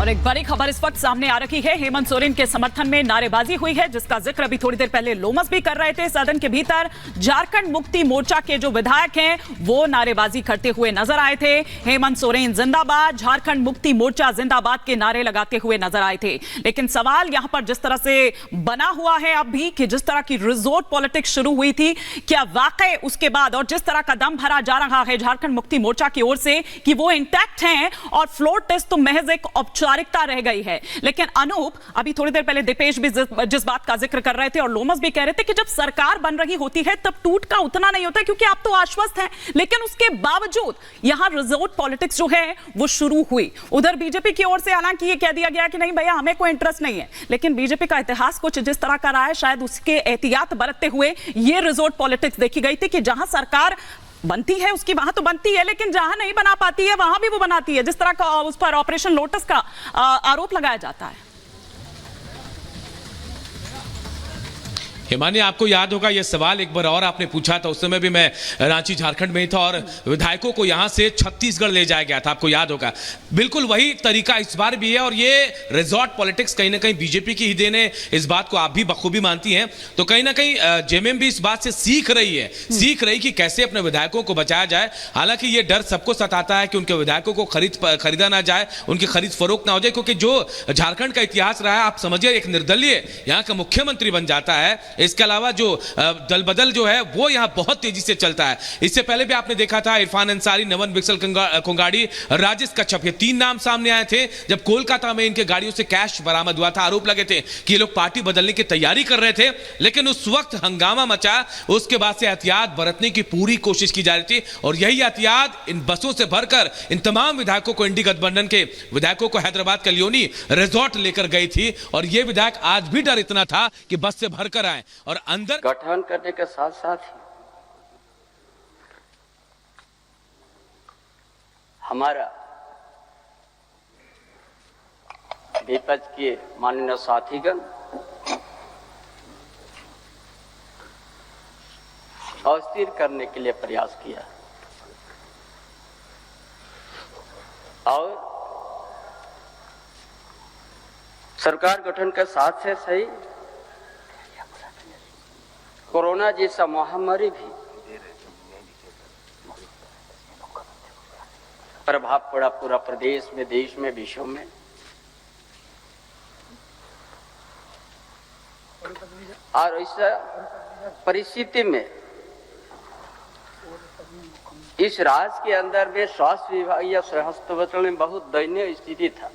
और एक बड़ी खबर इस वक्त सामने आ रही है। हेमंत सोरेन के समर्थन में नारेबाजी हुई है, जिसका जिक्र अभी थोड़ी देर पहले लोमस भी कर रहे थे। सदन के भीतर झारखंड मुक्ति मोर्चा के जो विधायक हैं वो नारेबाजी करते हुए नजर आए थे। हेमंत सोरेन जिंदाबाद, झारखंड मुक्ति मोर्चा जिंदाबाद के नारे लगाते हुए नजर आए थे। लेकिन सवाल यहां पर जिस तरह से बना हुआ है अब भी कि जिस तरह की रिजॉर्ट पॉलिटिक्स शुरू हुई थी, क्या वाकई उसके बाद और जिस तरह का दम भरा जा रहा है झारखंड मुक्ति मोर्चा की ओर से कि वो इंटैक्ट हैं और फ्लोर टेस्ट तो महज एक औपचारिकता रह गई है। लेकिन अनूप, अभी थोड़ी देर पहले दीपेश भी जिस बात का जिक्र कर रहे थे और लोमस भी कह रहे थे कि जब सरकार बन रही होती है तब टूट का उतना नहीं होता क्योंकि आप तो आश्वस्त हैं, लेकिन उसके बावजूद यहां रिजॉर्ट पॉलिटिक्स जो है वो शुरू हुई। उधर बीजेपी की ओर से हालांकि ये कह दिया गया कि नहीं भैया हमें कोई इंटरेस्ट नहीं है, लेकिन बीजेपी का इतिहास कुछ जिस तरह का रहा है, शायद उसके एहतियात बरतते हुए ये रिजॉर्ट पॉलिटिक्स देखी गई थी कि जहां सरकार बनती है उसकी वहां तो बनती है, लेकिन जहां नहीं बना पाती है वहां भी वो बनाती है। जिस तरह का उस पर ऑपरेशन लोटस का आरोप लगाया जाता है। हिमानी, आपको याद होगा यह सवाल एक बार और आपने पूछा था, उस समय भी मैं रांची झारखंड में ही था और विधायकों को यहां से छत्तीसगढ़ ले जाया गया था, आपको याद होगा। बिल्कुल वही तरीका इस बार भी है और ये रिजॉर्ट पॉलिटिक्स कहीं ना कहीं बीजेपी की ही देन है, इस बात को आप भी बखूबी मानती हैं। तो कहीं ना कहीं जेएमएम भी इस बात से सीख रही कि कैसे अपने विधायकों को बचाया जाए। हालांकि ये डर सबको सताता है कि उनके विधायकों को खरीदा ना जाए, उनकी खरीद फरोख्त ना हो जाए, क्योंकि जो झारखंड का इतिहास रहा है, आप समझिए एक निर्दलीय यहाँ का मुख्यमंत्री बन जाता है। इसके अलावा जो दल बदल जो है वो यहां बहुत तेजी से चलता है। इससे पहले भी आपने देखा था इरफान अंसारी, नवन विक्सल कोंगाड़ी, राजेश कच्छप, ये तीन नाम सामने आए थे जब कोलकाता में इनके गाड़ियों से कैश बरामद हुआ था। आरोप लगे थे कि ये लोग पार्टी बदलने की तैयारी कर रहे थे, लेकिन उस वक्त हंगामा मचा। उसके बाद से एहतियात बरतने की पूरी कोशिश की जा रही थी और यही एहतियात इन बसों से भरकर इन तमाम विधायकों को, इंडी गठबंधन के विधायकों को हैदराबाद कलियोनी रिजॉर्ट लेकर गई थी। और ये विधायक आज भी डर इतना था कि बस से भरकर आए और अंदर गठन करने के साथ साथ ही हमारा विपक्ष के माननीय साथीगण अस्थिर करने के लिए प्रयास किया और सरकार गठन के साथ से सही कोरोना जैसा महामारी भी प्रभाव पड़ा पूरा प्रदेश में, देश में, विश्व में। और ऐसा परिस्थिति में इस राज्य के अंदर में स्वास्थ्य विभाग या स्वास्थ्य मंत्रालय में बहुत दयनीय स्थिति था।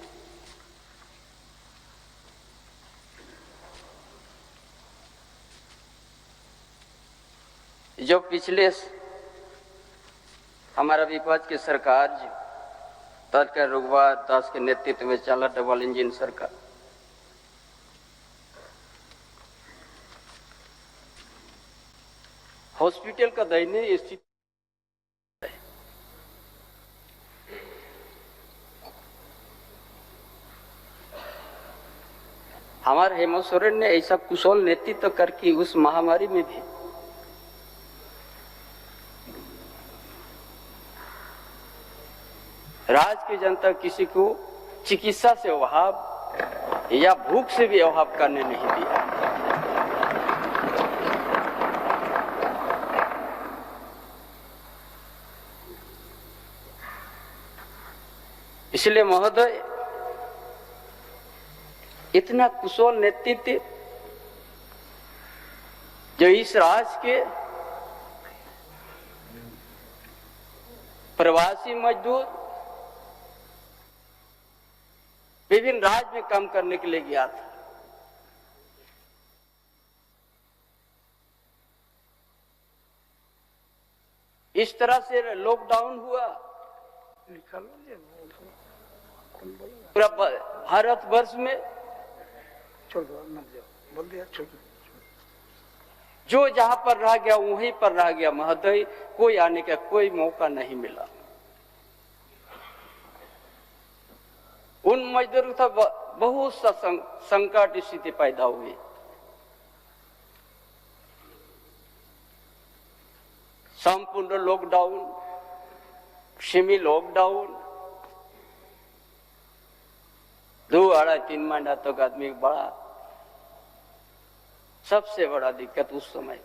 जो पिछले हमारा विपक्ष की सरकार जो तत्काल रघुवर दास के नेतृत्व में चला डबल इंजन सरकार, हॉस्पिटल का दयनीय स्थिति हमारे हेमंत सोरेन ने ऐसा कुशल नेतृत्व करके उस महामारी में भी राज्य की जनता किसी को चिकित्सा से अभाव या भूख से भी अभाव करने नहीं दिया। इसलिए महोदय, इतना कुशल नेतृत्व जो इस राज्य के प्रवासी मजदूर विभिन्न राज्य में काम करने के लिए गया था, इस तरह से लॉकडाउन हुआ, पूरा भारतवर्ष में जो जहां पर रह गया वहीं पर रह गया महोदय, कोई आने का कोई मौका नहीं मिला। उन मजदूरों का बहुत सा संकट स्थिति पैदा हुई। संपूर्ण लॉकडाउन, सेमी लॉकडाउन, 2.5-3 महीना तक आदमी बड़ा सबसे बड़ा दिक्कत उस समय।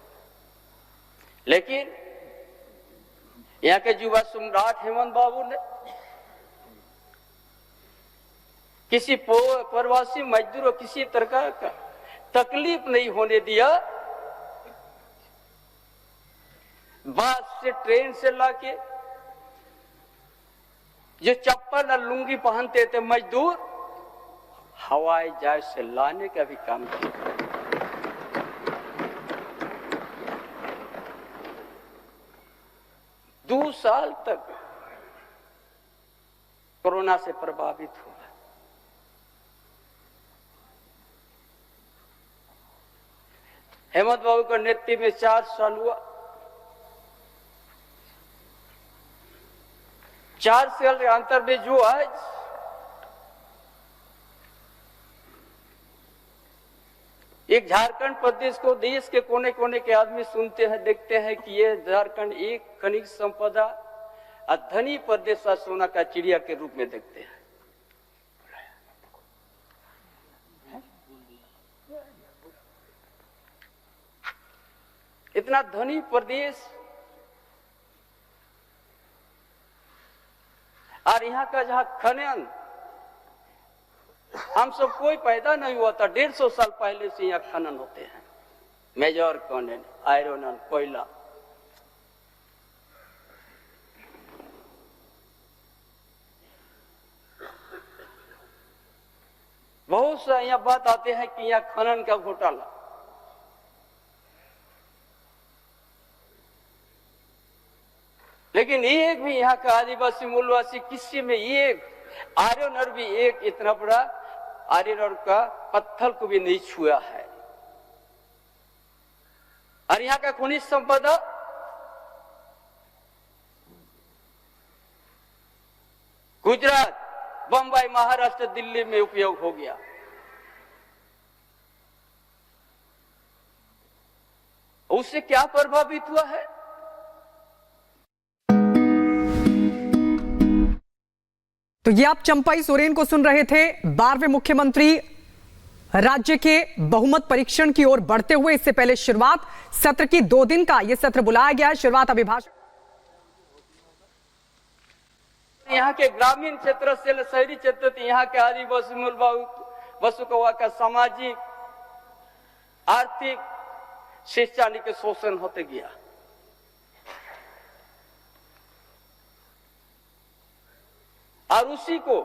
लेकिन यहाँ के युवा सम्राट हेमंत बाबू ने किसी प्रवासी मजदूर और किसी तरह का तकलीफ नहीं होने दिया। बस से ट्रेन से लाके जो चप्पल और लुंगी पहनते थे मजदूर, हवाई जहाज से लाने का भी काम किया। 2 साल तक कोरोना से प्रभावित हुआ। हेमंत बाबू का नेतृत्व में 4 साल हुआ। 4 साल के अंतर में जो आज एक झारखंड प्रदेश को देश के कोने कोने के आदमी सुनते हैं, देखते हैं कि ये झारखंड एक खनिज संपदा और धनी प्रदेश का सोना का चिड़िया के रूप में देखते हैं। इतना धनी प्रदेश और यहाँ का जहाँ खनन हम सब कोई पैदा नहीं हुआ था, 150 साल पहले से यहाँ खनन होते हैं। मेजर खनन, आयरन और कोयला। बहुत सा यहाँ बात आते हैं कि यहाँ खनन का घोटाला। लेकिन एक भी यहाँ का आदिवासी मूलवासी किसी में एक आयरन और भी एक इतना बड़ा आयरन का पत्थर को भी नहीं छुआ है। और यहाँ का खनिज संपदा गुजरात, बंबई, महाराष्ट्र, दिल्ली में उपयोग हो गया। उससे क्या प्रभावित हुआ है? तो ये आप चंपाई सोरेन को सुन रहे थे। 12वें मुख्यमंत्री राज्य के बहुमत परीक्षण की ओर बढ़ते हुए। इससे पहले शुरुआत सत्र की 2 दिन का यह सत्र बुलाया गया है। शुरुआत अभिभाषण यहाँ के ग्रामीण क्षेत्र से शहरी क्षेत्र, यहाँ के आदिवासी मूल वसुकवा का सामाजिक आर्थिक शिक्षा के शोषण होते गया। और उसी को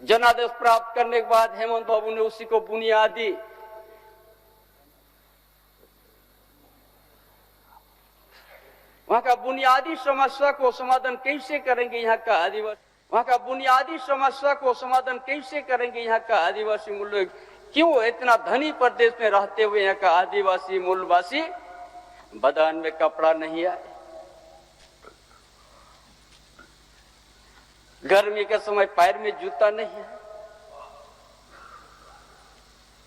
जनादेश प्राप्त करने के बाद हेमंत बाबू ने उसी को बुनियादी वहां का बुनियादी समस्या को समाधान कैसे करेंगे यहाँ का आदिवासी, वहां का बुनियादी समस्या को समाधान कैसे करेंगे यहाँ का आदिवासी मूल लोग, क्यों इतना धनी प्रदेश में रहते हुए यहाँ का आदिवासी मूलवासी बदन में कपड़ा नहीं आए, गर्मी के समय पैर में जूता नहीं है,